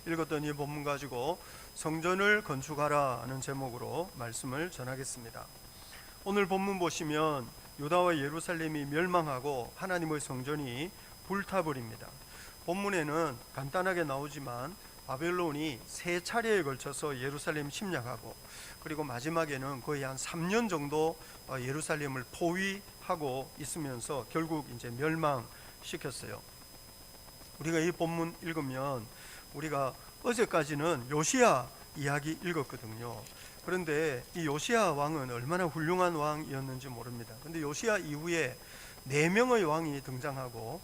읽었던 이 본문 가지고 성전을 건축하라는 제목으로 말씀을 전하겠습니다. 오늘 본문 보시면 유다와 예루살렘이 멸망하고 하나님의 성전이 불타버립니다. 본문에는 간단하게 나오지만 바벨론이 세 차례에 걸쳐서 예루살렘 침략하고, 그리고 마지막에는 거의 한 3년 정도 예루살렘을 포위하고 있으면서 결국 이제 멸망시켰어요. 우리가 이 본문 읽으면 우리가 어제까지는 요시야 이야기 읽었거든요. 그런데 이 요시야 왕은 얼마나 훌륭한 왕이었는지 모릅니다. 그런데 요시야 이후에 4명의 왕이 등장하고,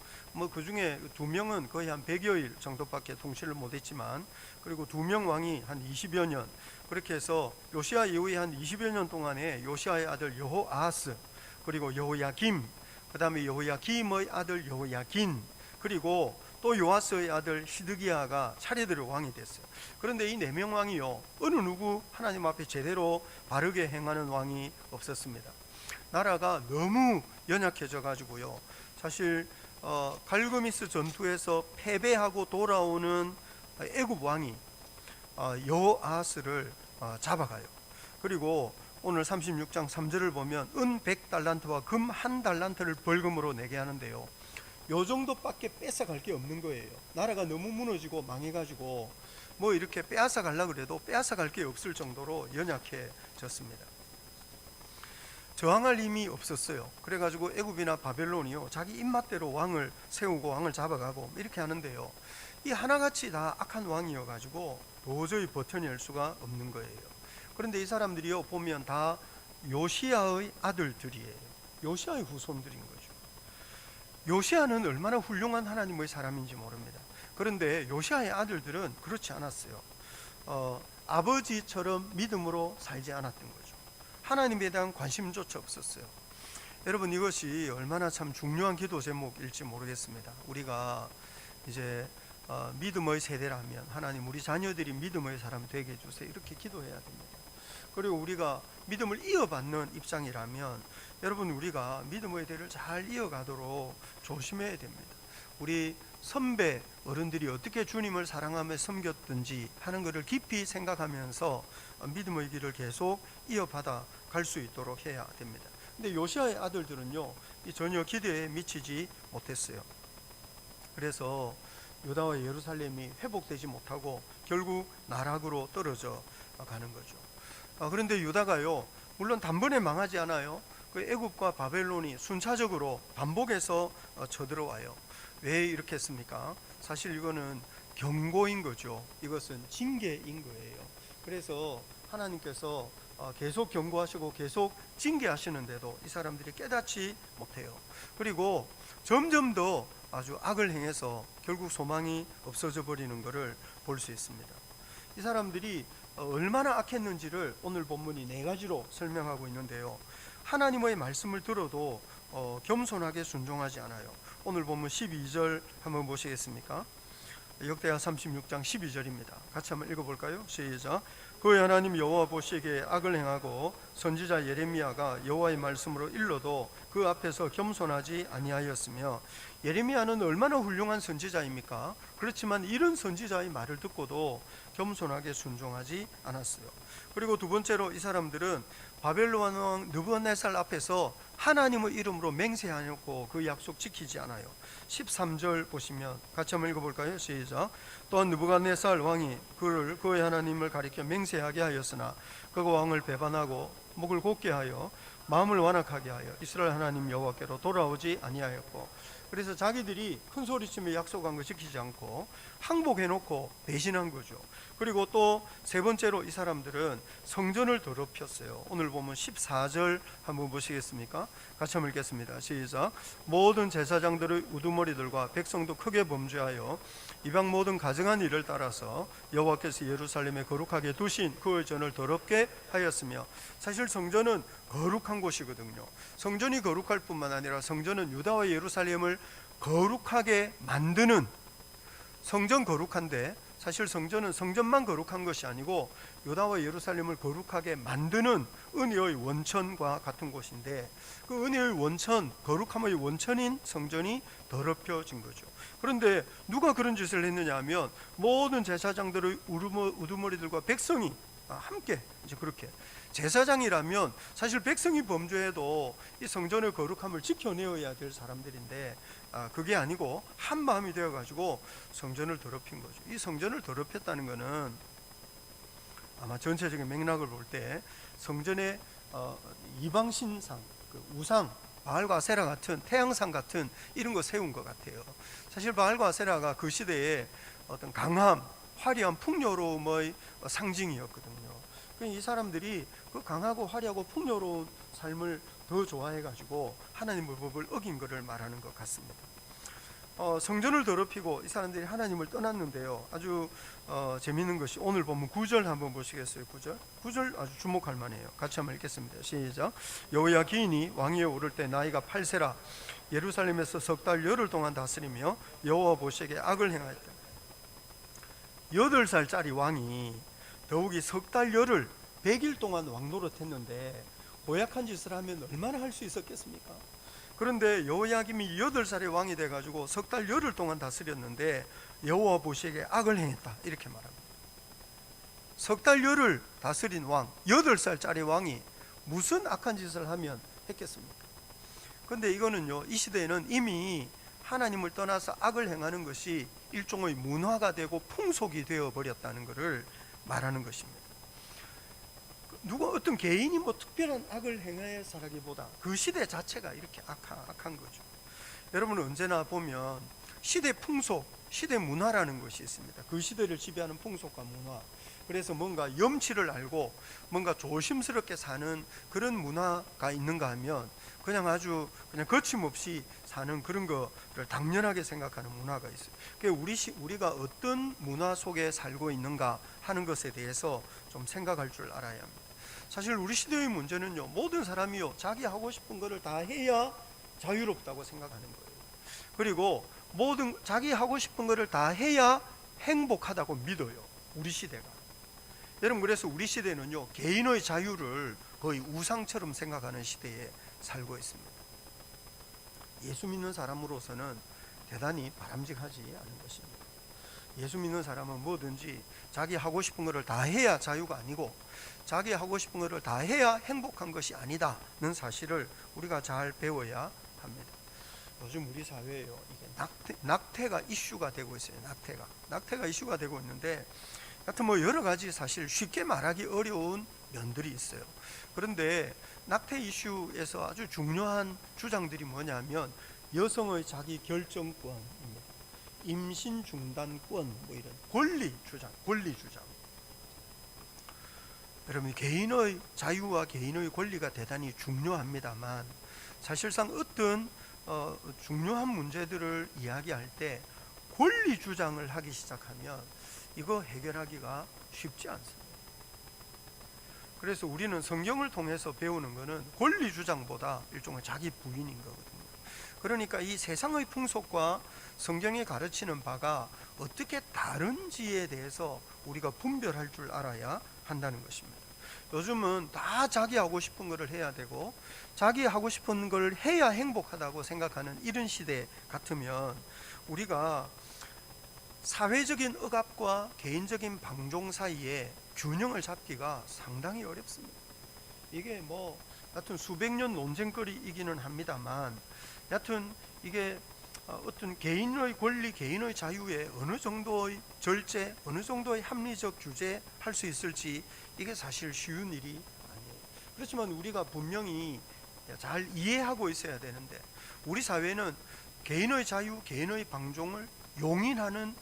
그 중에 2명은 거의 한 100여일 정도밖에 통치를 못했지만, 그리고 2명 왕이 한 20여 년, 그렇게 해서 요시야 이후에 한 20여 년 동안에 요시야의 아들 여호아하스, 그리고 여호야김, 그 다음에 여호야김의 아들 여호야긴, 그리고 또 요아스의 아들 시드기야가 차례대로 왕이 됐어요. 그런데 이 4명 왕이요, 어느 누구 하나님 앞에 제대로 바르게 행하는 왕이 없었습니다. 나라가 너무 연약해져 가지고요, 사실 갈그미스 전투에서 패배하고 돌아오는 애굽 왕이 여호아하스를 잡아가요. 그리고 오늘 36장 3절을 보면 은 100달란트와 금 1달란트를 벌금으로 내게 하는데요, 요 정도밖에 뺏어갈 게 없는 거예요. 나라가 너무 무너지고 망해가지고 뭐 이렇게 빼앗아 가려고 그래도 빼앗아갈 게 없을 정도로 연약해졌습니다. 저항할 힘이 없었어요. 그래가지고 애굽이나 바벨론이요, 자기 입맛대로 왕을 세우고 왕을 잡아가고 이렇게 하는데요, 이 하나같이 다 악한 왕이어가지고 도저히 버텨낼 수가 없는 거예요. 그런데 이 사람들이요, 보면 다 요시야의 아들들이에요. 요시야의 후손들인 거죠. 요시야는 얼마나 훌륭한 하나님의 사람인지 모릅니다. 그런데 요시야의 아들들은 그렇지 않았어요. 아버지처럼 믿음으로 살지 않았던 거죠. 하나님에 대한 관심조차 없었어요. 여러분, 이것이 얼마나 참 중요한 기도 제목일지 모르겠습니다. 우리가 이제 믿음의 세대라면 하나님, 우리 자녀들이 믿음의 사람 되게 해주세요, 이렇게 기도해야 됩니다. 그리고 우리가 믿음을 이어받는 입장이라면 여러분, 우리가 믿음의 대를 잘 이어가도록 조심해야 됩니다. 우리 선배 어른들이 어떻게 주님을 사랑하며 섬겼든지 하는 것을 깊이 생각하면서 믿음의 길을 계속 이어받아 갈 수 있도록 해야 됩니다. 근데 요시야의 아들들은요, 전혀 기대에 미치지 못했어요. 그래서 유다와 예루살렘이 회복되지 못하고 결국 나락으로 떨어져 가는 거죠. 그런데 유다가요, 물론 단번에 망하지 않아요. 그 애굽과 바벨론이 순차적으로 반복해서 쳐들어와요. 왜 이렇게 했습니까? 사실 이거는 경고인 거죠. 이것은 징계인 거예요. 그래서 하나님께서 계속 경고하시고 계속 징계하시는데도 이 사람들이 깨닫지 못해요. 그리고 점점 더 아주 악을 행해서 결국 소망이 없어져 버리는 것을 볼 수 있습니다. 이 사람들이 얼마나 악했는지를 오늘 본문이 4가지로 설명하고 있는데요, 하나님의 말씀을 들어도 겸손하게 순종하지 않아요. 오늘 본문 12절 한번 보시겠습니까? 역대하 36장 12절입니다. 같이 한번 읽어볼까요? 시작. 그의 하나님 여호와 보시기에 악을 행하고 선지자 예레미야가 여호와의 말씀으로 일러도 그 앞에서 겸손하지 아니하였으며, 예레미야는 얼마나 훌륭한 선지자입니까? 그렇지만 이런 선지자의 말을 듣고도 겸손하게 순종하지 않았어요. 그리고 두 번째로 이 사람들은 바벨론 왕 느부갓네살 앞에서 하나님의 이름으로 맹세하였고 그 약속 지키지 않아요. 13절 보시면 같이 한번 읽어볼까요? 시작. 또한 느부갓네살 왕이 그의 하나님을 가리켜 맹세하게 하였으나 그가 왕을 배반하고 목을 곧게 하여 마음을 완악하게 하여 이스라엘 하나님 여호와께로 돌아오지 아니하였고, 그래서 자기들이 큰 소리치며 약속한 거 지키지 않고 항복해놓고 배신한 거죠. 그리고 또 세 번째로 이 사람들은 성전을 더럽혔어요. 오늘 보면 14절 한번 보시겠습니까? 같이 한번 읽겠습니다. 시작. 모든 제사장들의 우두머리들과 백성도 크게 범죄하여 이방 모든 가증한 일을 따라서 여호와께서 예루살렘에 거룩하게 두신 그의 전을 더럽게 하였으며, 사실 성전은 거룩한 곳이거든요. 성전이 거룩할 뿐만 아니라 성전은 유다와 예루살렘을 거룩하게 만드는, 성전 거룩한데 사실 성전은 성전만 거룩한 것이 아니고 유다와 예루살렘을 거룩하게 만드는 은혜의 원천과 같은 곳인데, 그 은혜의 원천, 거룩함의 원천인 성전이 더럽혀진 거죠. 그런데 누가 그런 짓을 했느냐 하면 모든 제사장들의 우두머리들과 백성이 함께 이제 그렇게, 제사장이라면 사실 백성이 범죄해도 이 성전의 거룩함을 지켜내어야 될 사람들인데 그게 아니고 한 마음이 되어가지고 성전을 더럽힌 거죠. 이 성전을 더럽혔다는 것은 아마 전체적인 맥락을 볼 때 성전의 이방신상, 그 우상, 바알과 아세라 같은 태양상 같은 이런 거 세운 것 같아요. 사실 바알과 아세라가 그 시대에 어떤 강함, 화려한 풍요로움의 상징이었거든요. 이 사람들이 그 강하고 화려하고 풍요로운 삶을 더 좋아해가지고 하나님의 법을 어긴 것을 말하는 것 같습니다. 성전을 더럽히고 이 사람들이 하나님을 떠났는데요. 아주 재미있는 것이 오늘 보면 9절 한번 보시겠어요? 9절 아주 주목할 만해요. 같이 한번 읽겠습니다. 시작. 여호야긴이 왕위에 오를 때 나이가 8세라 예루살렘에서 석 달 열흘 동안 다스리며 여호와 보시기에 악을 행하였다. 8살짜리 왕이 더욱이 석 달 열흘 100일 동안 왕노릇했는데 고약한 짓을 하면 얼마나 할 수 있었겠습니까? 그런데 여호야김이 8살의 왕이 돼가지고 석 달 열흘 동안 다스렸는데 여호와 보시기에 악을 행했다, 이렇게 말합니다. 석 달 열흘 다스린 왕, 8살짜리 왕이 무슨 악한 짓을 하면 했겠습니까? 그런데 이거는요, 이 시대에는 이미 하나님을 떠나서 악을 행하는 것이 일종의 문화가 되고 풍속이 되어버렸다는 것을 말하는 것입니다. 누가 어떤 개인이 뭐 특별한 악을 행해서라기보다 그 시대 자체가 이렇게 악한 거죠. 여러분은 언제나 보면 시대 풍속, 시대 문화라는 것이 있습니다. 그 시대를 지배하는 풍속과 문화. 그래서 뭔가 염치를 알고 뭔가 조심스럽게 사는 그런 문화가 있는가 하면 그냥 아주 그냥 거침없이 사는 그런 거를 당연하게 생각하는 문화가 있어요. 그러니까 우리가 어떤 문화 속에 살고 있는가 하는 것에 대해서 좀 생각할 줄 알아야 합니다. 사실 우리 시대의 문제는요, 모든 사람이요 자기 하고 싶은 거를 다 해야 자유롭다고 생각하는 거예요. 그리고 모든 자기 하고 싶은 거를 다 해야 행복하다고 믿어요, 우리 시대가. 여러분, 그래서 우리 시대는요 개인의 자유를 거의 우상처럼 생각하는 시대에 살고 있습니다. 예수 믿는 사람으로서는 대단히 바람직하지 않은 것입니다. 예수 믿는 사람은 뭐든지 자기 하고 싶은 것을 다 해야 자유가 아니고 자기 하고 싶은 것을 다 해야 행복한 것이 아니다는 사실을 우리가 잘 배워야 합니다. 요즘 우리 사회에요, 이게 낙태가 이슈가 되고 있어요. 낙태가 이슈가 되고 있는데 하여튼 뭐 여러 가지 사실 쉽게 말하기 어려운 면들이 있어요. 그런데 낙태 이슈에서 아주 중요한 주장들이 뭐냐면 여성의 자기 결정권입니다. 임신 중단권, 뭐 이런 권리 주장. 여러분, 개인의 자유와 개인의 권리가 대단히 중요합니다만 사실상 어떤 중요한 문제들을 이야기할 때 권리 주장을 하기 시작하면 이거 해결하기가 쉽지 않습니다. 그래서 우리는 성경을 통해서 배우는 것은 권리 주장보다 일종의 자기 부인인 거거든요. 그러니까 이 세상의 풍속과 성경이 가르치는 바가 어떻게 다른지에 대해서 우리가 분별할 줄 알아야 한다는 것입니다. 요즘은 다 자기 하고 싶은 것을 해야 되고 자기 하고 싶은 걸 해야 행복하다고 생각하는 이런 시대 같으면 우리가 사회적인 억압과 개인적인 방종 사이에 균형을 잡기가 상당히 어렵습니다. 이게 뭐 여하튼 수백 년 논쟁거리이기는 합니다만 여하튼 이게 어떤 개인의 권리, 개인의 자유에 어느 정도의 절제, 어느 정도의 합리적 규제 할 수 있을지 이게 사실 쉬운 일이 아니에요. 그렇지만 우리가 분명히 잘 이해하고 있어야 되는데 우리 사회는 개인의 자유, 개인의 방종을 용인하는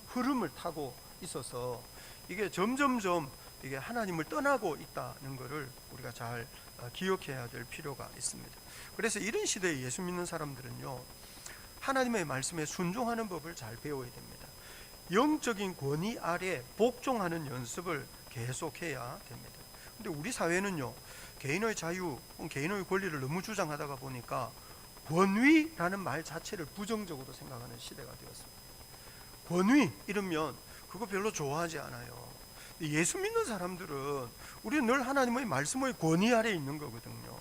흐름을 타고 있어서 이게 점점점 이게 하나님을 떠나고 있다는 것을 우리가 잘 기억해야 될 필요가 있습니다. 그래서 이런 시대에 예수 믿는 사람들은요 하나님의 말씀에 순종하는 법을 잘 배워야 됩니다. 영적인 권위 아래 복종하는 연습을 계속해야 됩니다. 근데 우리 사회는요 개인의 자유, 개인의 권리를 너무 주장하다가 보니까 권위라는 말 자체를 부정적으로 생각하는 시대가 되었습니다. 권위 이러면 그거 별로 좋아하지 않아요. 예수 믿는 사람들은 우리는 늘 하나님의 말씀의 권위 아래 있는 거거든요.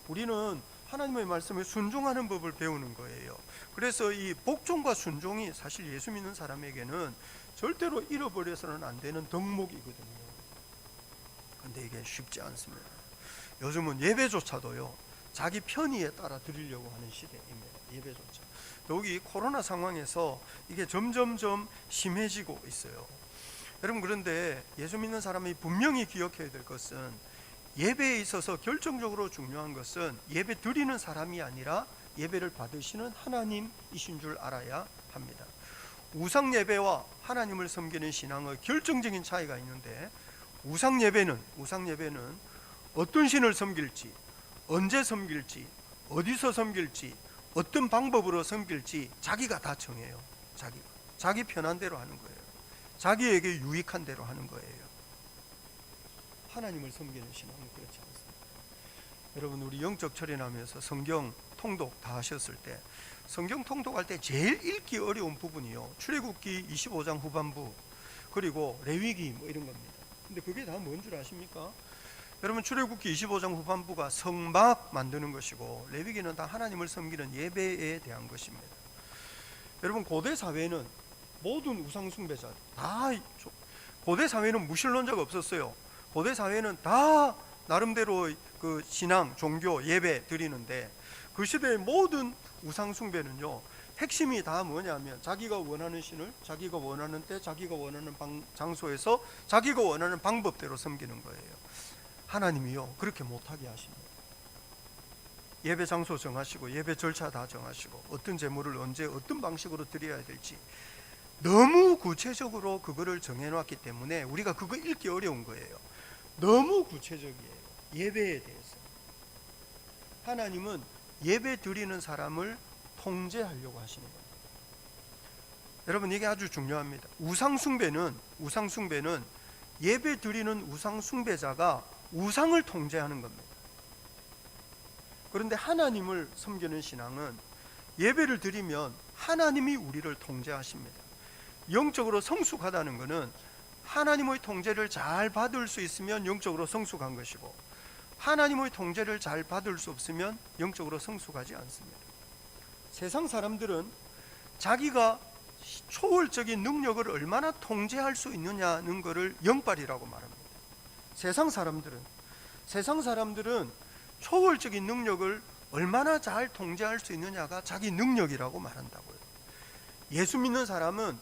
우리는 하나님의 말씀에 순종하는 법을 배우는 거예요. 그래서 이 복종과 순종이 사실 예수 믿는 사람에게는 절대로 잃어버려서는 안 되는 덕목이거든요. 근데 이게 쉽지 않습니다. 요즘은 예배조차도요, 자기 편의에 따라 드리려고 하는 시대입니다. 예배조차. 여기 코로나 상황에서 이게 점점점 심해지고 있어요. 여러분, 그런데 예수 믿는 사람이 분명히 기억해야 될 것은, 예배에 있어서 결정적으로 중요한 것은 예배 드리는 사람이 아니라 예배를 받으시는 하나님이신 줄 알아야 합니다. 우상 예배와 하나님을 섬기는 신앙의 결정적인 차이가 있는데, 우상 예배는 어떤 신을 섬길지, 언제 섬길지, 어디서 섬길지, 어떤 방법으로 섬길지 자기가 다 정해요. 자기 편한 대로 하는 거예요. 자기에게 유익한 대로 하는 거예요. 하나님을 섬기는 신앙은 그렇지 않습니다. 여러분, 우리 영적 철인하면서 성경 통독 다 하셨을 때, 성경 통독할 때 제일 읽기 어려운 부분이요, 출애굽기 25장 후반부, 그리고 레위기 뭐 이런 겁니다. 근데 그게 다 뭔 줄 아십니까? 여러분, 출애굽기 25장 후반부가 성막 만드는 것이고, 레위기는 다 하나님을 섬기는 예배에 대한 것입니다. 여러분, 고대 사회는 모든 우상 숭배자 다, 고대 사회는 무신론자가 없었어요. 고대 사회는 다 나름대로 그 신앙, 종교, 예배 드리는데, 그 시대의 모든 우상 숭배는요, 핵심이 다 뭐냐면 자기가 원하는 신을 자기가 원하는 때, 자기가 원하는 장소에서 자기가 원하는 방법대로 섬기는 거예요. 하나님이요, 그렇게 못하게 하십니다. 예배 장소 정하시고, 예배 절차 다 정하시고, 어떤 제물을 언제 어떤 방식으로 드려야 될지 너무 구체적으로 그거를 정해놨기 때문에 우리가 그거 읽기 어려운 거예요. 너무 구체적이에요. 예배에 대해서. 하나님은 예배 드리는 사람을 통제하려고 하시는 겁니다. 여러분, 이게 아주 중요합니다. 우상 숭배는 예배 드리는 우상 숭배자가 우상을 통제하는 겁니다. 그런데 하나님을 섬기는 신앙은 예배를 드리면 하나님이 우리를 통제하십니다. 영적으로 성숙하다는 것은 하나님의 통제를 잘 받을 수 있으면 영적으로 성숙한 것이고, 하나님의 통제를 잘 받을 수 없으면 영적으로 성숙하지 않습니다. 세상 사람들은 자기가 초월적인 능력을 얼마나 통제할 수 있느냐는 것을 영빨이라고 말합니다. 세상 사람들은 초월적인 능력을 얼마나 잘 통제할 수 있느냐가 자기 능력이라고 말한다고요. 예수 믿는 사람은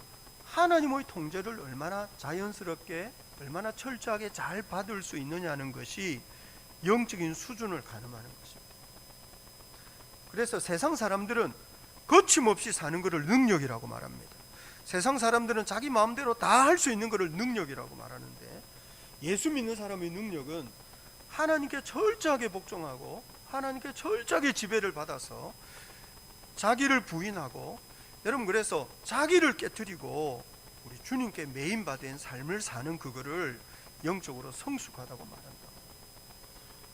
하나님의 통제를 얼마나 자연스럽게, 얼마나 철저하게 잘 받을 수 있느냐는 것이 영적인 수준을 가늠하는 것입니다. 그래서 세상 사람들은 거침없이 사는 것을 능력이라고 말합니다. 세상 사람들은 자기 마음대로 다 할 수 있는 것을 능력이라고 말하는데, 예수 믿는 사람의 능력은 하나님께 철저하게 복종하고 하나님께 철저하게 지배를 받아서 자기를 부인하고, 여러분, 그래서 자기를 깨뜨리고 우리 주님께 매인받은 삶을 사는 그거를 영적으로 성숙하다고 말한다.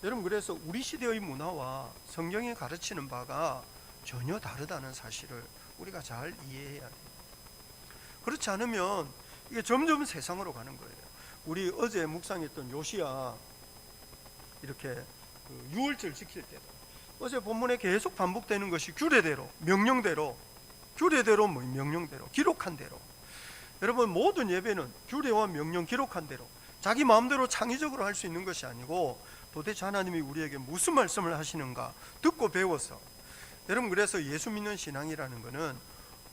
여러분, 그래서 우리 시대의 문화와 성경이 가르치는 바가 전혀 다르다는 사실을 우리가 잘 이해해야 돼요. 그렇지 않으면 이게 점점 세상으로 가는 거예요. 우리 어제 묵상했던 요시야, 이렇게 그 유월절 지킬 때도 어제 본문에 계속 반복되는 것이 규례대로, 명령대로, 명령대로, 기록한 대로. 여러분, 모든 예배는 규례와 명령, 기록한 대로 자기 마음대로 창의적으로 할 수 있는 것이 아니고, 도대체 하나님이 우리에게 무슨 말씀을 하시는가 듣고 배워서. 여러분, 그래서 예수 믿는 신앙이라는 것은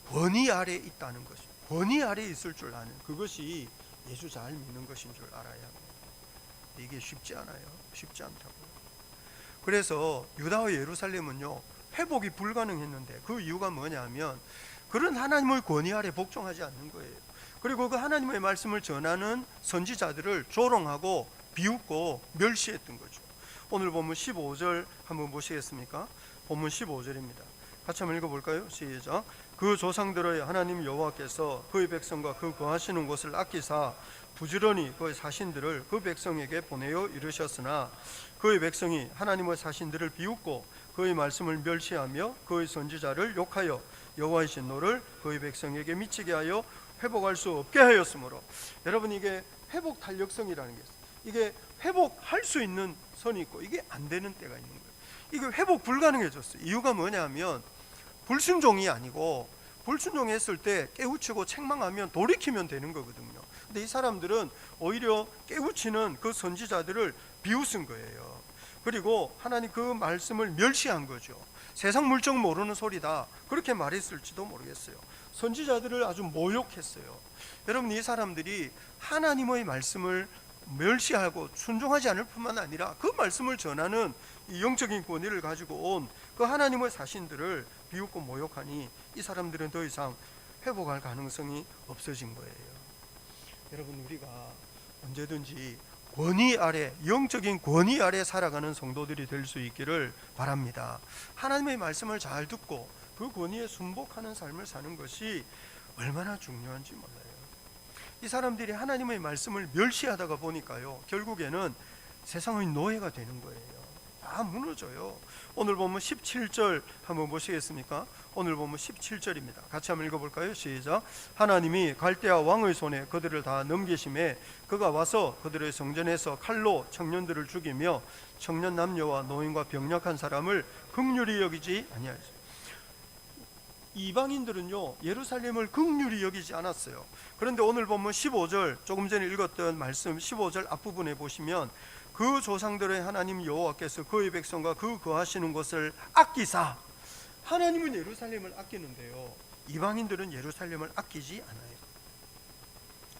권위 아래에 있다는 것입니다. 권위 아래에 있을 줄 아는 그것이 예수 잘 믿는 것인 줄 알아야 합니다. 이게 쉽지 않아요. 쉽지 않다고요. 그래서 유다와 예루살렘은요, 회복이 불가능했는데, 그 이유가 뭐냐면 그런 하나님의 권위 아래 복종하지 않는 거예요. 그리고 그 하나님의 말씀을 전하는 선지자들을 조롱하고 비웃고 멸시했던 거죠. 오늘 본문 15절 한번 보시겠습니까? 본문 15절입니다. 같이 한번 읽어볼까요? 시작. 그 조상들의 하나님 여호와께서 그의 백성과 그 거하시는 곳을 아끼사 부지런히 그의 사신들을 그 백성에게 보내어 이르셨으나, 그의 백성이 하나님의 사신들을 비웃고 그의 말씀을 멸시하며 그의 선지자를 욕하여 여호와의 진노를 그의 백성에게 미치게 하여 회복할 수 없게 하였으므로. 여러분, 이게 회복 탄력성이라는 게 있어요. 이게 회복할 수 있는 선이 있고 이게 안 되는 때가 있는 거예요. 이게 회복 불가능해졌어요. 이유가 뭐냐면 불순종이 아니고, 불순종했을 때 깨우치고 책망하면 돌이키면 되는 거거든요. 근데 이 사람들은 오히려 깨우치는 그 선지자들을 비웃은 거예요. 그리고 하나님 그 말씀을 멸시한 거죠. 세상 물정 모르는 소리다, 그렇게 말했을지도 모르겠어요. 선지자들을 아주 모욕했어요. 여러분, 이 사람들이 하나님의 말씀을 멸시하고 순종하지 않을 뿐만 아니라 그 말씀을 전하는 이 영적인 권위를 가지고 온 그 하나님의 사신들을 비웃고 모욕하니 이 사람들은 더 이상 회복할 가능성이 없어진 거예요. 여러분, 우리가 언제든지 권위 아래, 영적인 권위 아래 살아가는 성도들이 될 수 있기를 바랍니다. 하나님의 말씀을 잘 듣고 그 권위에 순복하는 삶을 사는 것이 얼마나 중요한지 몰라요. 이 사람들이 하나님의 말씀을 멸시하다가 보니까요, 결국에는 세상의 노예가 되는 거예요. 다 무너져요. 오늘 보면 17절 한번 보시겠습니까? 오늘 보면 17절입니다. 같이 한번 읽어볼까요? 시작. 하나님이 갈대아 왕의 손에 그들을 다 넘기심에 그가 와서 그들의 성전에서 칼로 청년들을 죽이며 청년 남녀와 노인과 병약한 사람을 긍휼히 여기지 아니하였어요. 이방인들은요, 예루살렘을 긍휼히 여기지 않았어요. 그런데 오늘 보면 15절, 조금 전에 읽었던 말씀 15절 앞부분에 보시면 그 조상들의 하나님 여호와께서 그의 백성과 그 거하시는 곳을 아끼사. 하나님은 예루살렘을 아끼는데요, 이방인들은 예루살렘을 아끼지 않아요.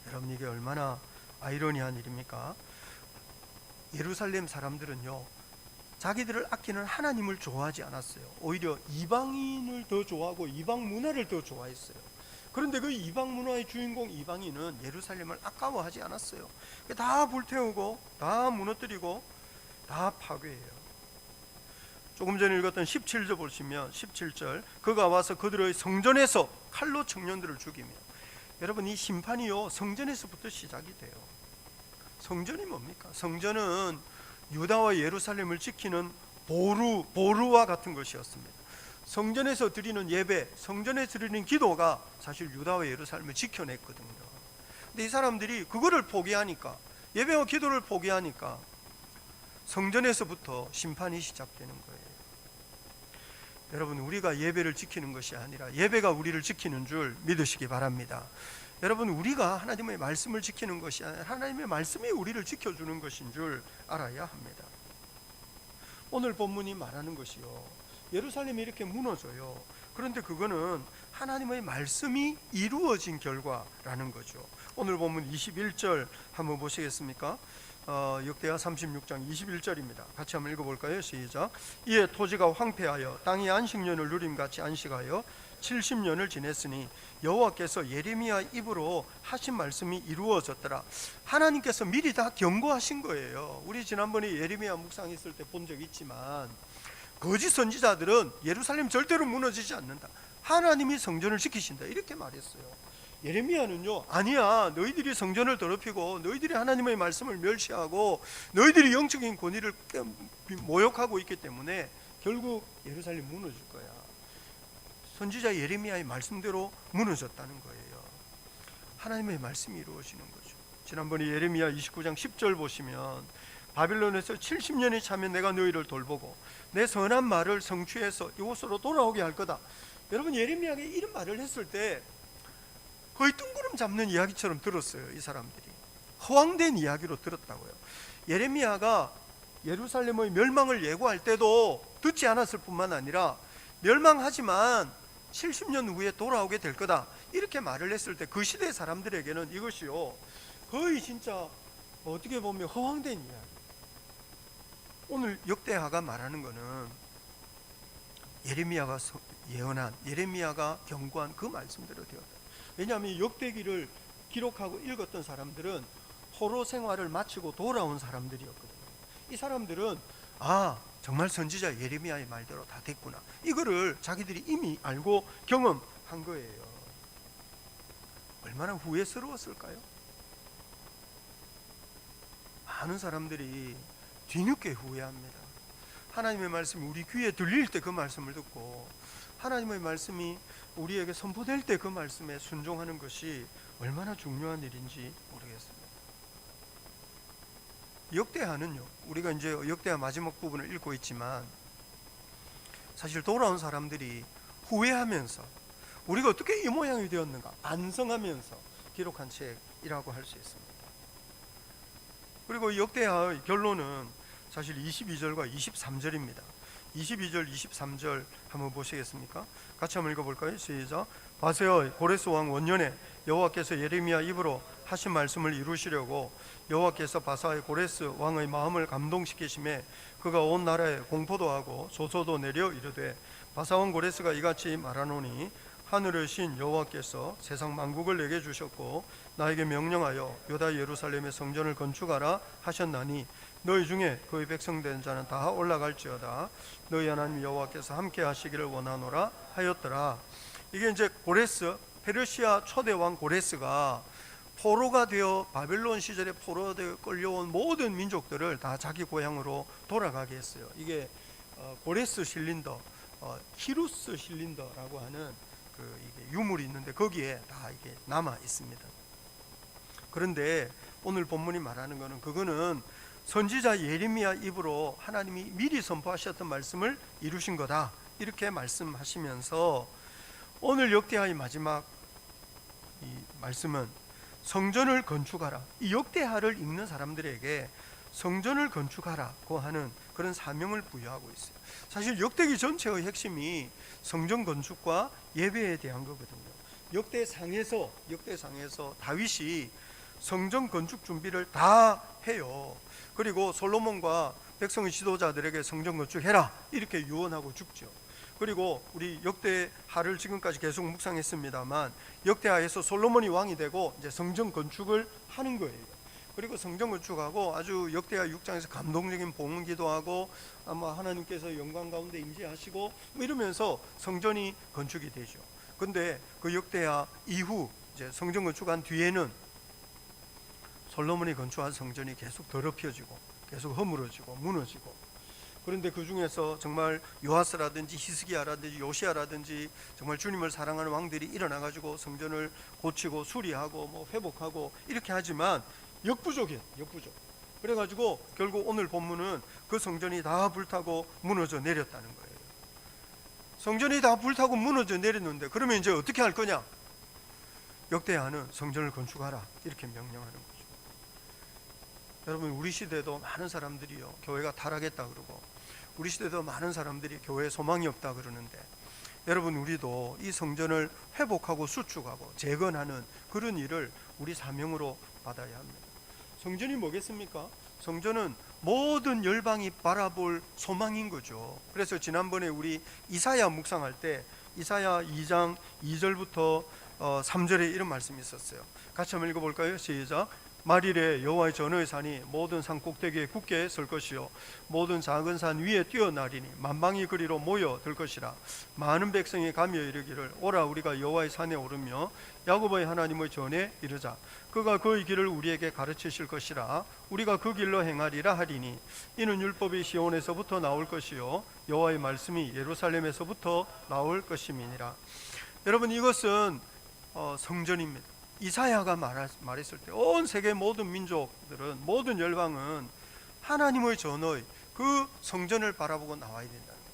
여러분, 이게 얼마나 아이러니한 일입니까? 예루살렘 사람들은요, 자기들을 아끼는 하나님을 좋아하지 않았어요. 오히려 이방인을 더 좋아하고 이방 문화를 더 좋아했어요. 그런데 그 이방 문화의 주인공 이방인은 예루살렘을 아까워하지 않았어요. 다 불태우고 다 무너뜨리고 다 파괴해요. 조금 전에 읽었던 17절 보시면 17절, 그가 와서 그들의 성전에서 칼로 청년들을 죽이며. 여러분, 이 심판이요, 성전에서부터 시작이 돼요. 성전이 뭡니까? 성전은 유다와 예루살렘을 지키는 보루와 같은 것이었습니다. 성전에서 드리는 예배, 성전에서 드리는 기도가 사실 유다와 예루살렘을 지켜냈거든요. 근데 이 사람들이 그거를 포기하니까, 예배와 기도를 포기하니까 성전에서부터 심판이 시작되는 거예요. 여러분, 우리가 예배를 지키는 것이 아니라 예배가 우리를 지키는 줄 믿으시기 바랍니다. 여러분, 우리가 하나님의 말씀을 지키는 것이 아니라 하나님의 말씀이 우리를 지켜주는 것인 줄 알아야 합니다. 오늘 본문이 말하는 것이요, 예루살렘이 이렇게 무너져요. 그런데 그거는 하나님의 말씀이 이루어진 결과라는 거죠. 오늘 본문 21절 한번 보시겠습니까? 역대하 36장 21절입니다. 같이 한번 읽어볼까요? 시작. 이에 토지가 황폐하여 땅이 안식년을 누림같이 안식하여 70년을 지냈으니 여호와께서 예레미야 입으로 하신 말씀이 이루어졌더라. 하나님께서 미리 다 경고하신 거예요. 우리 지난번에 예레미야 묵상했을 때 본 적 있지만, 거짓 선지자들은 예루살렘 절대로 무너지지 않는다, 하나님이 성전을 지키신다, 이렇게 말했어요. 예레미야는요, 아니야, 너희들이 성전을 더럽히고 너희들이 하나님의 말씀을 멸시하고 너희들이 영적인 권위를 모욕하고 있기 때문에 결국 예루살렘 무너질 거야. 선지자 예레미야의 말씀대로 무너졌다는 거예요. 하나님의 말씀이 이루어지는 거죠. 지난번에 예레미야 29장 10절 보시면, 바빌론에서 70년이 차면 내가 너희를 돌보고 내 선한 말을 성취해서 이곳으로 돌아오게 할 거다. 여러분, 예레미야가 이런 말을 했을 때 거의 뜬구름 잡는 이야기처럼 들었어요. 이 사람들이 허황된 이야기로 들었다고요. 예레미야가 예루살렘의 멸망을 예고할 때도 듣지 않았을 뿐만 아니라 멸망하지만 70년 후에 돌아오게 될 거다, 이렇게 말을 했을 때 그 시대 사람들에게는 이것이요, 거의 진짜 어떻게 보면 허황된 이야기. 오늘 역대하가 말하는 것은 예레미야가 예언한, 예레미야가 경고한 그 말씀대로 되었다. 왜냐하면 역대기를 기록하고 읽었던 사람들은 포로 생활을 마치고 돌아온 사람들이었거든요. 이 사람들은 정말 선지자 예레미야의 말대로 다 됐구나, 이거를 자기들이 이미 알고 경험한 거예요. 얼마나 후회스러웠을까요? 많은 사람들이 뒤늦게 후회합니다. 하나님의 말씀이 우리 귀에 들릴 때 그 말씀을 듣고 하나님의 말씀이 우리에게 선포될 때 그 말씀에 순종하는 것이 얼마나 중요한 일인지 모르겠습니다. 역대하는요, 우리가 이제 역대하 마지막 부분을 읽고 있지만 사실 돌아온 사람들이 후회하면서 우리가 어떻게 이 모양이 되었는가 반성하면서 기록한 책이라고 할 수 있습니다. 그리고 역대하의 결론은 사실 22절과 23절입니다. 22절, 23절 한번 보시겠습니까? 같이 한번 읽어볼까요? 시작. 바세의 고레스 왕 원년에 여호와께서 예레미야 입으로 하신 말씀을 이루시려고 여호와께서 바사의 고레스 왕의 마음을 감동시키심에 그가 온 나라에 공포도 하고 조소도 내려 이르되 바사 왕 고레스가 이같이 말하노니 하늘의 신 여호와께서 세상 만국을 내게 주셨고 나에게 명령하여 유다 예루살렘의 성전을 건축하라 하셨나니 너희 중에 그의 백성 된 자는 다 올라갈지어다 너희 하나님 여호와께서 함께 하시기를 원하노라 하였더라. 이게 이제 고레스, 페르시아 초대 왕 고레스가 포로가 되어 바벨론 시절에 포로되어 끌려온 모든 민족들을 다 자기 고향으로 돌아가게 했어요. 이게 고레스 실린더, 키루스 실린더라고 하는 이게 유물이 있는데 거기에 다 이게 남아 있습니다. 그런데 오늘 본문이 말하는 것은 그거는 선지자 예레미야 입으로 하나님이 미리 선포하셨던 말씀을 이루신 거다 이렇게 말씀하시면서 오늘 역대하의 마지막 이 말씀은 성전을 건축하라. 이 역대하를 읽는 사람들에게 성전을 건축하라고 하는 그런 사명을 부여하고 있어요. 사실 역대기 전체의 핵심이 성전 건축과 예배에 대한 거거든요. 역대상에서 다윗이 성전 건축 준비를 다 해요. 그리고 솔로몬과 백성의 지도자들에게 성전 건축해라 이렇게 유언하고 죽죠. 그리고 우리 역대하를 지금까지 계속 묵상했습니다만 역대하에서 솔로몬이 왕이 되고 이제 성전 건축을 하는 거예요. 그리고 성전 건축하고 아주 역대하 6장에서 감동적인 봉헌 기도하고 아마 하나님께서 영광 가운데 임재하시고 뭐 이러면서 성전이 건축이 되죠. 근데 그 역대하 이후 이제 성전 건축한 뒤에는 솔로몬이 건축한 성전이 계속 더럽혀지고 계속 허물어지고 무너지고, 그런데 그 중에서 정말 요아스라든지 히스기야라든지 요시야라든지 정말 주님을 사랑하는 왕들이 일어나 가지고 성전을 고치고 수리하고 뭐 회복하고 이렇게 하지만 역부족. 그래가지고 결국 오늘 본문은 그 성전이 다 불타고 무너져 내렸다는 거예요. 성전이 다 불타고 무너져 내렸는데 그러면 이제 어떻게 할 거냐? 역대하는 성전을 건축하라 이렇게 명령하는 거죠. 여러분, 우리 시대도 많은 사람들이요 교회가 타락했다 그러고 우리 시대도 많은 사람들이 교회에 소망이 없다 그러는데 여러분, 우리도 이 성전을 회복하고 수축하고 재건하는 그런 일을 우리 사명으로 받아야 합니다. 성전이 뭐겠습니까? 성전은 모든 열방이 바라볼 소망인 거죠. 그래서 지난번에 우리 이사야 묵상할 때 이사야 2장 2절부터 3절에 이런 말씀이 있었어요. 같이 한번 읽어볼까요? 시작. 말일에 여호와의 전의 산이 모든 산 꼭대기에 굳게 설 것이요 모든 작은 산 위에 뛰어나리니 만방이 그리로 모여 들 것이라. 많은 백성이 가며 이르기를 오라 우리가 여호와의 산에 오르며 야곱의 하나님의 전에 이르자. 그가 그의 길을 우리에게 가르치실 것이라. 우리가 그 길로 행하리라 하리니 이는 율법이 시온에서부터 나올 것이요 여호와의 말씀이 예루살렘에서부터 나올 것임이니라. 여러분, 이것은 성전입니다. 이사야가 말했을 때 온 세계 모든 민족들은, 모든 열방은 하나님의 전의 그 성전을 바라보고 나와야 된다는 거죠.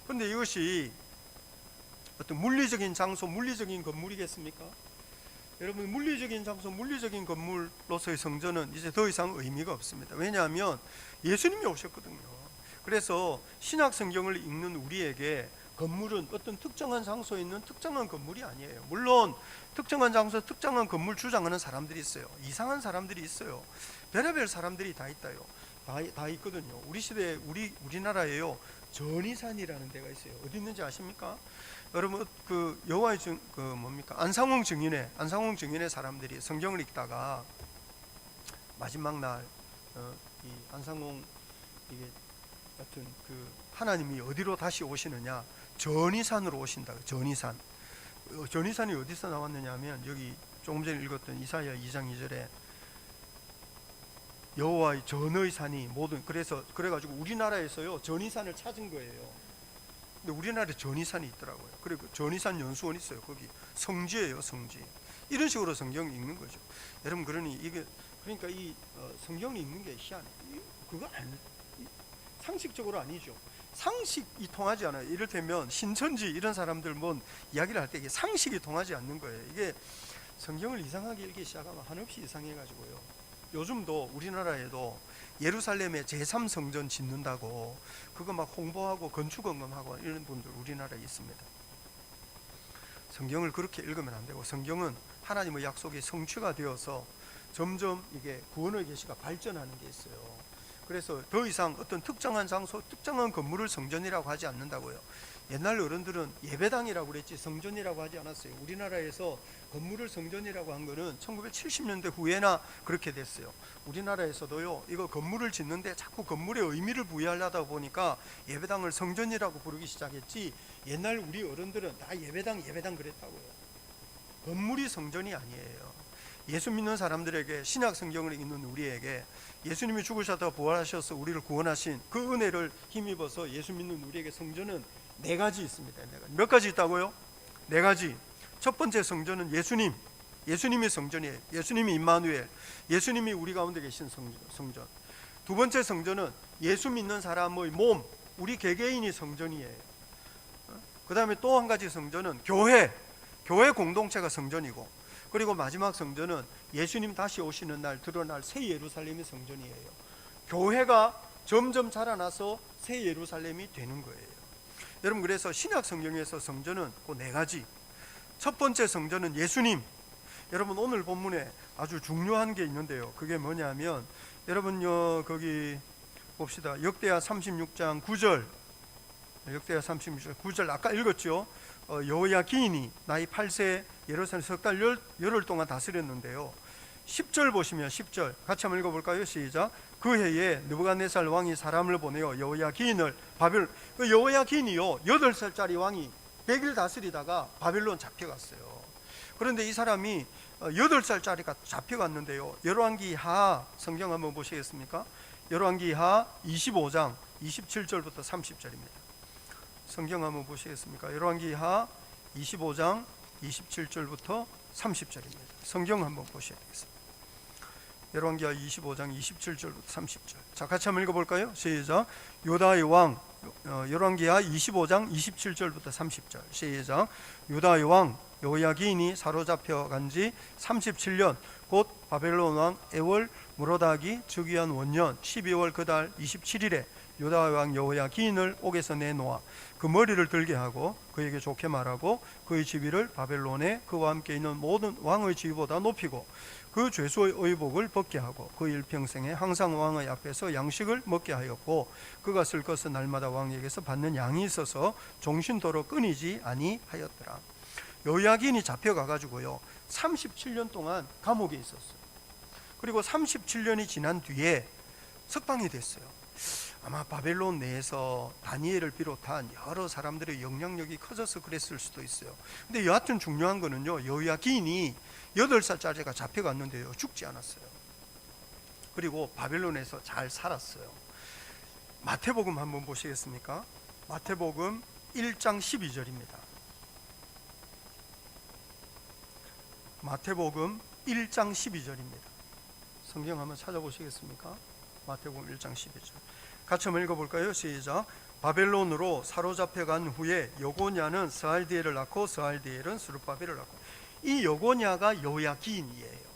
그런데 이것이 어떤 물리적인 장소, 물리적인 건물이겠습니까? 여러분, 물리적인 장소, 물리적인 건물로서의 성전은 이제 더 이상 의미가 없습니다. 왜냐하면 예수님이 오셨거든요. 그래서 신약 성경을 읽는 우리에게 건물은 어떤 특정한 장소에 있는 특정한 건물이 아니에요. 물론 특정한 장소, 특정한 건물 주장하는 사람들이 있어요. 이상한 사람들이 있어요. 별의별 사람들이 다 있다요. 다 있거든요. 우리 시대에 우리나라에요 전이산이라는 데가 있어요. 어디 있는지 아십니까? 여러분, 그 여호와의 안상홍 증인의 사람들이 성경을 읽다가 마지막 날 이 안상홍 이게 같은 그 하나님이 어디로 다시 오시느냐? 전이산으로 오신다. 전이산이 어디서 나왔느냐 하면 여기 조금 전에 읽었던 이사야 2장 2절에 여호와의 전의 산이 모든, 그래가지고 우리나라에서요 전이산을 찾은 거예요. 근데 우리나라에 전이산이 있더라고요. 그리고 전이산 연수원이 있어요. 거기 성지예요, 성지. 이런 식으로 성경을 읽는 거죠. 여러분, 그러니 이게 그러니까 이 성경을 읽는 게 희한해. 그거 상식적으로 아니죠. 상식이 통하지 않아요. 이를테면 신천지 이런 사람들 뭔 이야기를 할 때 이게 상식이 통하지 않는 거예요. 이게 성경을 이상하게 읽기 시작하면 한없이 이상해가지고요. 요즘도 우리나라에도 예루살렘에 제3성전 짓는다고 그거 막 홍보하고 건축원금하고 이런 분들 우리나라에 있습니다. 성경을 그렇게 읽으면 안 되고, 성경은 하나님의 약속이 성취가 되어서 점점 이게 구원의 계시가 발전하는 게 있어요. 그래서 더 이상 어떤 특정한 장소, 특정한 건물을 성전이라고 하지 않는다고요. 옛날 어른들은 예배당이라고 그랬지 성전이라고 하지 않았어요. 우리나라에서 건물을 성전이라고 한 거는 1970년대 후에나 그렇게 됐어요. 우리나라에서도요, 이거 건물을 짓는데 자꾸 건물에 의미를 부여하려다 보니까 예배당을 성전이라고 부르기 시작했지, 옛날 우리 어른들은 다 예배당 그랬다고요. 건물이 성전이 아니에요. 예수 믿는 사람들에게, 신약 성경을 읽는 우리에게 예수님이 죽으셨다가 부활하셔서 우리를 구원하신 그 은혜를 힘입어서 예수 믿는 우리에게 성전은 4가지 있습니다. 몇 가지 있다고요? 4가지. 첫 번째 성전은 예수님이 성전이에요. 예수님이 임마누엘, 예수님이 우리 가운데 계신 성전. 두 번째 성전은 예수 믿는 사람의 몸, 우리 개개인이 성전이에요. 그 다음에 또 한 가지 성전은 교회 공동체가 성전이고, 그리고 마지막 성전은 예수님 다시 오시는 날 드러날 새 예루살렘이 성전이에요. 교회가 점점 자라나서 새 예루살렘이 되는 거예요. 여러분, 그래서 신약 성경에서 성전은 그 4가지. 첫 번째 성전은 예수님. 여러분, 오늘 본문에 아주 중요한 게 있는데요. 그게 뭐냐면, 여러분요, 거기 봅시다. 역대하 36장 9절. 역대하 36장 9절 아까 읽었죠. 여호야긴이 나이 8세 예루살렘 석 달 열흘 동안 다스렸는데요. 10절 보시면 10절 같이 한번 읽어볼까요? 시작. 그 해에 느부갓네살 왕이 사람을 보내어 여호야긴을 바벨론, 그 여호야긴이요 8살짜리 왕이 100일 다스리다가 바벨론 잡혀갔어요. 그런데 이 사람이 8살짜리가 잡혀갔는데요. 열왕기하 성경 한번 보시겠습니까? 열왕기하 25장 27절부터 30절입니다. 성경 한번 보시겠습니까? 열왕기하 25장 27절부터 30절입니다. 성경 한번 보셔야 되겠습니다. 열왕기하 25장 27절부터 30절. 자, 같이 한번 읽어볼까요? 시작. 유다의 왕, 열왕기하 25장 27절부터 30절. 시작. 유다의 왕 여호야긴이 사로잡혀 간 지 37년, 곧 바벨론 왕 에월 무로닥이 즉위한 원년 12월 그달 27일에 유다 왕 여호야긴을 옥에서 내놓아 그 머리를 들게 하고 그에게 좋게 말하고 그의 지위를 바벨론에 그와 함께 있는 모든 왕의 지위보다 높이고 그 죄수의 의복을 벗게 하고 그 일평생에 항상 왕의 앞에서 양식을 먹게 하였고 그가 쓸 것은 날마다 왕에게서 받는 양이 있어서 종신도로 끊이지 아니하였더라. 여호야긴이 잡혀가가지고요 37년 동안 감옥에 있었어요. 그리고 37년이 지난 뒤에 석방이 됐어요. 아마 바벨론 내에서 다니엘을 비롯한 여러 사람들의 영향력이 커져서 그랬을 수도 있어요. 근데 여하튼 중요한 거는요, 여호야긴이 8살짜리가 잡혀갔는데요 죽지 않았어요. 그리고 바벨론에서 잘 살았어요. 마태복음 한번 보시겠습니까? 마태복음 1장 12절입니다. 마태복음 1장 12절입니다. 성경 한번 찾아보시겠습니까? 마태복음 1장 12절. 같이 한번 읽어볼까요? 시작. 바벨론으로 사로잡혀간 후에 여고냐는 스알디엘을 낳고 스알디엘은 스룹바벨을 낳고. 이 여고냐가 여호야긴이에요.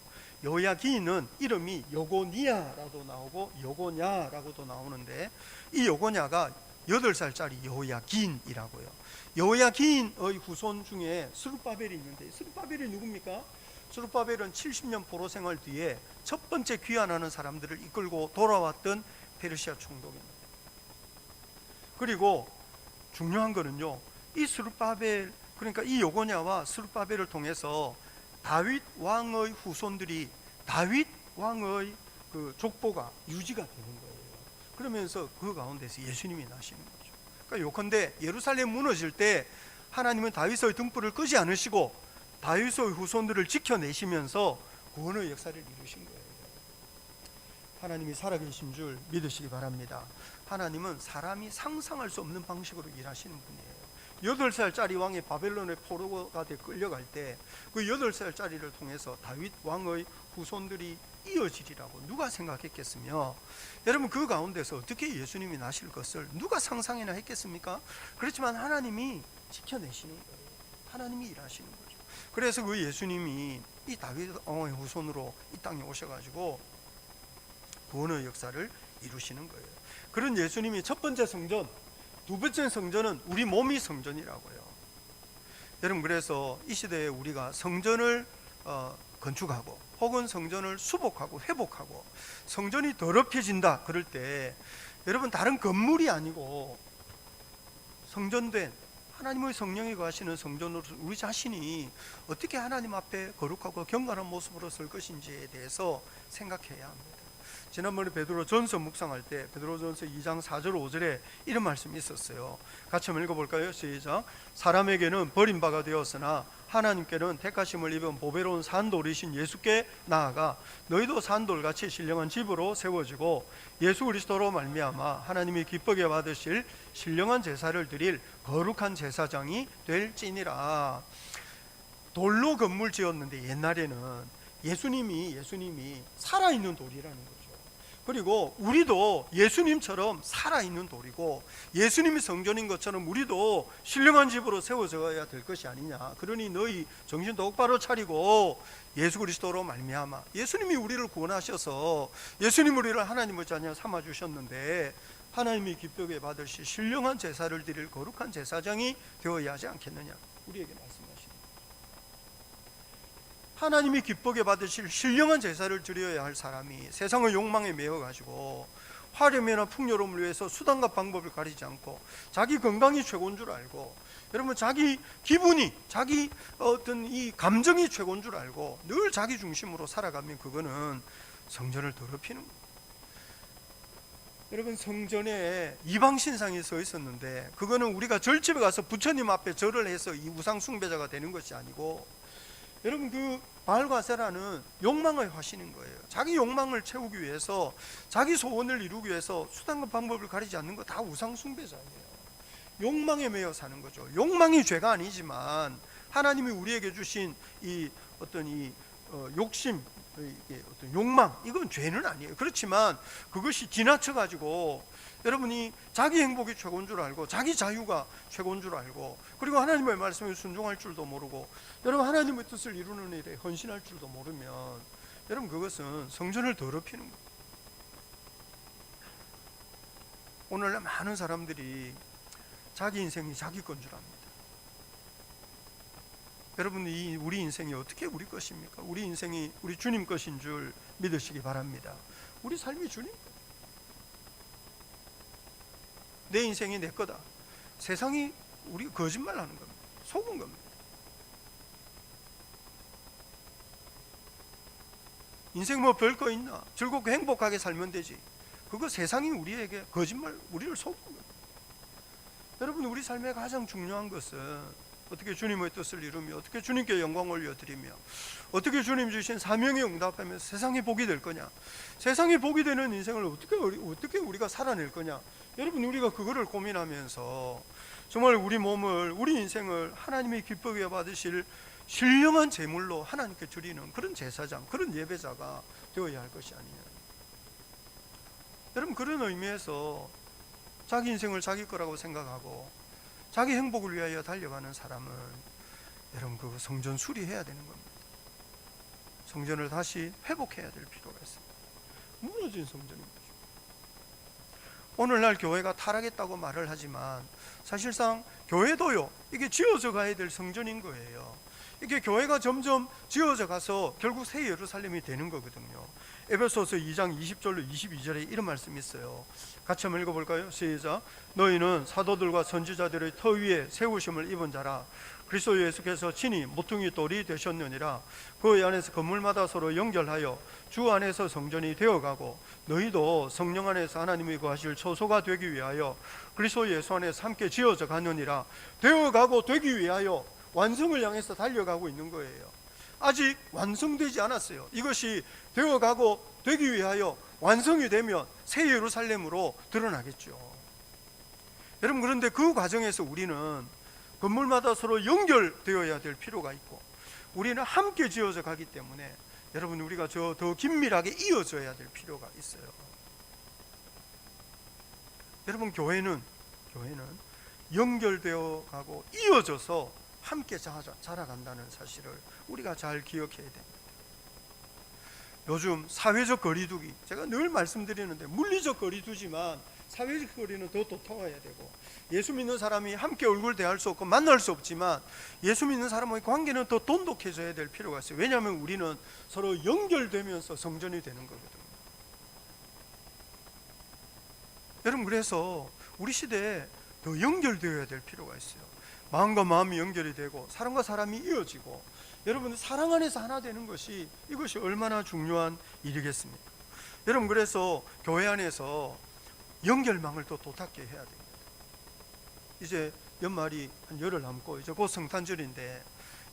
여호야긴은 이름이 여고니아라도 나오고 여고냐라고도 나오는데 이 여고냐가 8살짜리 여호야긴이라고요. 여호야긴의 후손 중에 스룹바벨이 있는데 스룹바벨이 누굽니까? 스룹바벨은 70년 포로 생활 뒤에 첫 번째 귀환하는 사람들을 이끌고 돌아왔던 페르시아 총독입니다. 그리고 중요한 거는요, 이 스룹바벨, 그러니까 이 여고냐와 스룹바벨을 통해서 다윗 왕의 후손들이 다윗 왕의 그 족보가 유지가 되는 거예요. 그러면서 그 가운데서 예수님이 나시는 거죠. 그러니까 요컨대 예루살렘 무너질 때 하나님은 다윗의 등불을 끄지 않으시고 다윗의 후손들을 지켜내시면서 구원의 역사를 이루신 거예요. 하나님이 살아계신 줄 믿으시기 바랍니다. 하나님은 사람이 상상할 수 없는 방식으로 일하시는 분이에요. 8살짜리 왕이 바벨론의 포로가 돼 끌려갈 때 그 8살짜리를 통해서 다윗 왕의 후손들이 이어지리라고 누가 생각했겠으며, 여러분 그 가운데서 어떻게 예수님이 나실 것을 누가 상상이나 했겠습니까? 그렇지만 하나님이 지켜내시는 거예요. 하나님이 일하시는 거죠. 그래서 그 예수님이 이 다윗 왕의 후손으로 이 땅에 오셔가지고 구원의 역사를 이루시는 거예요. 그런 예수님이 첫 번째 성전, 두 번째 성전은 우리 몸이 성전이라고요. 여러분, 그래서 이 시대에 우리가 성전을 건축하고 혹은 성전을 수복하고 회복하고 성전이 더럽혀진다 그럴 때, 여러분 다른 건물이 아니고 성전된 하나님의 성령이 거하시는 성전으로 우리 자신이 어떻게 하나님 앞에 거룩하고 경건한 모습으로 설 것인지에 대해서 생각해야 합니다. 지난번에 베드로전서 묵상할 때 베드로전서 2장 4절 5절에 이런 말씀이 있었어요. 같이 한번 읽어볼까요? 시작. 사람에게는 버림바가 되었으나 하나님께는 택하심을 입은 보배로운 산돌이신 예수께 나아가 너희도 산돌같이 신령한 집으로 세워지고 예수 그리스도로 말미암아 하나님이 기쁘게 받으실 신령한 제사를 드릴 거룩한 제사장이 될지니라. 돌로 건물 지었는데 옛날에는 예수님이 살아있는 돌이라는 거죠. 그리고 우리도 예수님처럼 살아있는 돌이고 예수님이 성전인 것처럼 우리도 신령한 집으로 세워져야 될 것이 아니냐. 그러니 너희 정신 똑바로 차리고 예수 그리스도로 말미암아, 예수님이 우리를 구원하셔서 예수님 우리를 하나님의 자녀 삼아 주셨는데 하나님이 기쁘게 받으실 신령한 제사를 드릴 거룩한 제사장이 되어야 하지 않겠느냐. 우리에게 말씀하십니다. 하나님이 기쁘게 받으실 신령한 제사를 드려야 할 사람이 세상의 욕망에 매여가지고 화려미나 풍요로움을 위해서 수단과 방법을 가리지 않고 자기 건강이 최고인 줄 알고, 여러분 자기 기분이, 자기 어떤 이 감정이 최고인 줄 알고 늘 자기 중심으로 살아가면 그거는 성전을 더럽히는 거예요. 여러분, 성전에 이방신상이 서 있었는데 그거는 우리가 절집에 가서 부처님 앞에 절을 해서 이 우상 숭배자가 되는 것이 아니고, 여러분 그 바알과 세라는 욕망의 화신인 거예요. 자기 욕망을 채우기 위해서, 자기 소원을 이루기 위해서 수단과 방법을 가리지 않는 거 다 우상 숭배자예요. 욕망에 매여 사는 거죠. 욕망이 죄가 아니지만 하나님이 우리에게 주신 이 어떤 욕심, 어떤 욕망, 이건 죄는 아니에요. 그렇지만 그것이 지나쳐 가지고 여러분이 자기 행복이 최고인 줄 알고 자기 자유가 최고인 줄 알고, 그리고 하나님의 말씀에 순종할 줄도 모르고 여러분 하나님의 뜻을 이루는 일에 헌신할 줄도 모르면 여러분 그것은 성전을 더럽히는 거예요. 오늘날 많은 사람들이 자기 인생이 자기 건 줄 압니다. 여러분, 우리 인생이 어떻게 우리 것입니까? 우리 인생이 우리 주님 것인 줄 믿으시기 바랍니다. 우리 삶이 주님 것. 내 인생이 내 거다. 세상이 우리 거짓말하는 겁니다. 속은 겁니다. 인생 뭐 별 거 있나? 즐겁고 행복하게 살면 되지. 그거 세상이 우리에게 거짓말, 우리를 속은 겁니다. 여러분, 우리 삶의 가장 중요한 것은 어떻게 주님의 뜻을 이루며 어떻게 주님께 영광 올려드리며 어떻게 주님 주신 사명에 응답하며 세상에 복이 될 거냐, 세상에 복이 되는 인생을 어떻게 우리가 살아낼 거냐. 여러분, 우리가 그거를 고민하면서 정말 우리 몸을, 우리 인생을 하나님이 기쁘게 받으실 신령한 제물로 하나님께 드리는 그런 제사장, 그런 예배자가 되어야 할 것이 아니냐. 여러분, 그런 의미에서 자기 인생을 자기 거라고 생각하고 자기 행복을 위하여 달려가는 사람은 여러분 그 성전 수리해야 되는 겁니다. 성전을 다시 회복해야 될 필요가 있습니다. 무너진 성전인 거죠. 오늘날 교회가 타락했다고 말을 하지만 사실상 교회도요, 이게 지어져 가야 될 성전인 거예요. 이게 교회가 점점 지어져 가서 결국 새 예루살렘이 되는 거거든요. 에베소서 2장 20절로 22절에 이런 말씀이 있어요. 같이 한번 읽어볼까요? 시작. 너희는 사도들과 선지자들의 터 위에 세우심을 입은 자라. 그리스도 예수께서 친히 모퉁이 돌이 되셨느니라. 그 안에서 건물마다 서로 연결하여 주 안에서 성전이 되어가고 너희도 성령 안에서 하나님이 거하실 처소가 되기 위하여 그리스도 예수 안에서 함께 지어져 가느니라. 되어가고 되기 위하여 완성을 향해서 달려가고 있는 거예요. 아직 완성되지 않았어요. 이것이 되어가고 되기 위하여 완성이 되면 새 예루살렘으로 드러나겠죠. 여러분, 그런데 그 과정에서 우리는 건물마다 서로 연결되어야 될 필요가 있고, 우리는 함께 지어져 가기 때문에 여러분, 우리가 더 긴밀하게 이어져야 될 필요가 있어요. 여러분, 교회는 연결되어 가고 이어져서 함께 자라간다는 사실을 우리가 잘 기억해야 됩니다. 요즘 사회적 거리두기, 제가 늘 말씀드리는데, 물리적 거리두지만 사회적 거리는 더 도통해야 되고, 예수 믿는 사람이 함께 얼굴 대할 수 없고 만날 수 없지만 예수 믿는 사람과의 관계는 더 돈독해져야 될 필요가 있어요. 왜냐하면 우리는 서로 연결되면서 성전이 되는 거거든요. 여러분, 그래서 우리 시대에 더 연결되어야 될 필요가 있어요. 마음과 마음이 연결이 되고 사람과 사람이 이어지고, 여러분, 사랑 안에서 하나 되는 것이, 이것이 얼마나 중요한 일이겠습니까? 여러분, 그래서 교회 안에서 연결망을 또 도탁게 해야 됩니다. 이제 연말이 한 열흘 남고 이제 곧 성탄절인데,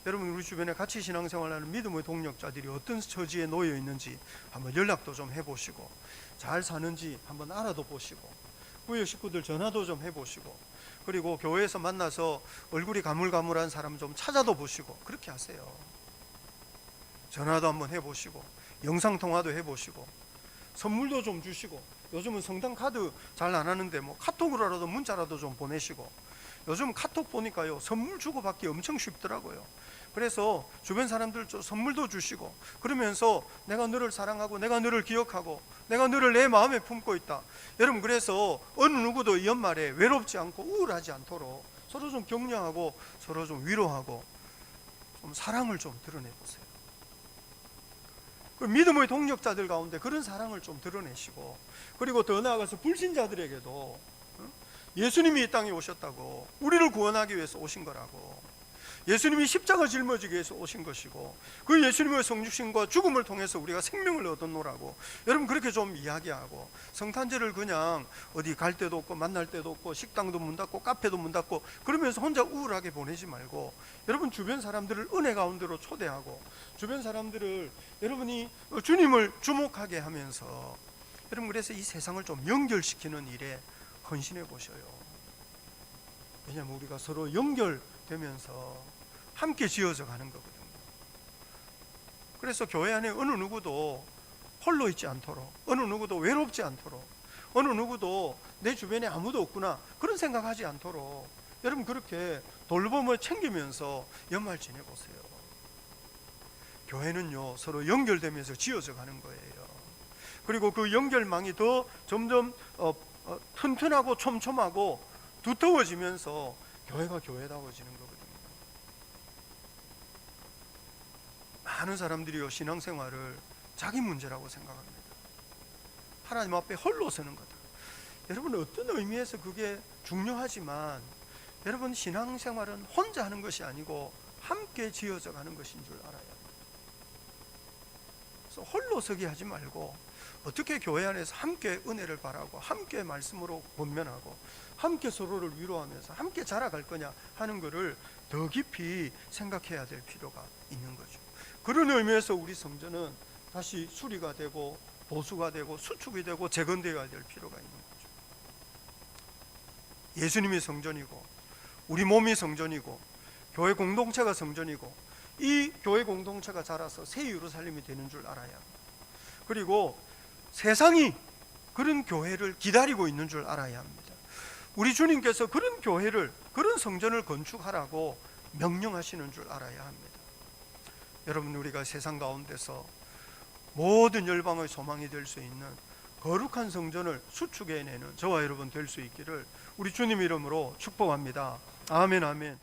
여러분, 우리 주변에 같이 신앙생활하는 믿음의 동력자들이 어떤 처지에 놓여 있는지 한번 연락도 좀 해보시고, 잘 사는지 한번 알아도 보시고, 구역 식구들 전화도 좀 해보시고, 그리고 교회에서 만나서 얼굴이 가물가물한 사람 좀 찾아도 보시고, 그렇게 하세요. 전화도 한번 해보시고, 영상통화도 해보시고, 선물도 좀 주시고, 요즘은 성당 카드 잘 안 하는데 뭐 카톡으로라도 문자라도 좀 보내시고, 요즘 카톡 보니까요, 선물 주고받기 엄청 쉽더라고요. 그래서 주변 사람들 선물도 주시고, 그러면서 내가 너를 사랑하고 내가 너를 기억하고 내가 너를 내 마음에 품고 있다. 여러분, 그래서 어느 누구도 이 연말에 외롭지 않고 우울하지 않도록 서로 좀 격려하고 서로 좀 위로하고 좀 사랑을 좀 드러내보세요. 믿음의 동력자들 가운데 그런 사랑을 좀 드러내시고, 그리고 더 나아가서 불신자들에게도 예수님이 이 땅에 오셨다고, 우리를 구원하기 위해서 오신 거라고, 예수님이 십자가 짊어지기 위해서 오신 것이고, 그 예수님의 성육신과 죽음을 통해서 우리가 생명을 얻었노라고, 여러분, 그렇게 좀 이야기하고, 성탄절을 그냥 어디 갈 데도 없고 만날 데도 없고 식당도 문 닫고 카페도 문 닫고 그러면서 혼자 우울하게 보내지 말고, 여러분, 주변 사람들을 은혜 가운데로 초대하고, 주변 사람들을 여러분이 주님을 주목하게 하면서, 여러분, 그래서 이 세상을 좀 연결시키는 일에 헌신해 보셔요. 왜냐하면 우리가 서로 연결되면서 함께 지어져 가는 거거든요. 그래서 교회 안에 어느 누구도 홀로 있지 않도록, 어느 누구도 외롭지 않도록, 어느 누구도 내 주변에 아무도 없구나 그런 생각하지 않도록, 여러분, 그렇게 돌봄을 챙기면서 연말 지내보세요. 교회는요, 서로 연결되면서 지어져 가는 거예요. 그리고 그 연결망이 더 점점 튼튼하고 촘촘하고 두터워지면서 교회가 교회다워지는 거거든요. 많은 사람들이요, 신앙생활을 자기 문제라고 생각합니다. 하나님 앞에 홀로 서는 거다. 여러분, 어떤 의미에서 그게 중요하지만, 여러분, 신앙생활은 혼자 하는 것이 아니고 함께 지어져 가는 것인 줄 알아야 합니다. 그래서 홀로 서기 하지 말고, 어떻게 교회 안에서 함께 은혜를 바라고 함께 말씀으로 권면하고 함께 서로를 위로하면서 함께 자라갈 거냐 하는 것을 더 깊이 생각해야 될 필요가 있는 거죠. 그런 의미에서 우리 성전은 다시 수리가 되고 보수가 되고 수축이 되고 재건되어야 될 필요가 있는 거죠. 예수님이 성전이고 우리 몸이 성전이고 교회 공동체가 성전이고, 이 교회 공동체가 자라서 새 예루살렘이 되는 줄 알아야 합니다. 그리고 세상이 그런 교회를 기다리고 있는 줄 알아야 합니다. 우리 주님께서 그런 교회를, 그런 성전을 건축하라고 명령하시는 줄 알아야 합니다. 여러분, 우리가 세상 가운데서 모든 열방의 소망이 될 수 있는 거룩한 성전을 수축해내는 저와 여러분 될 수 있기를 우리 주님 이름으로 축복합니다. 아멘, 아멘.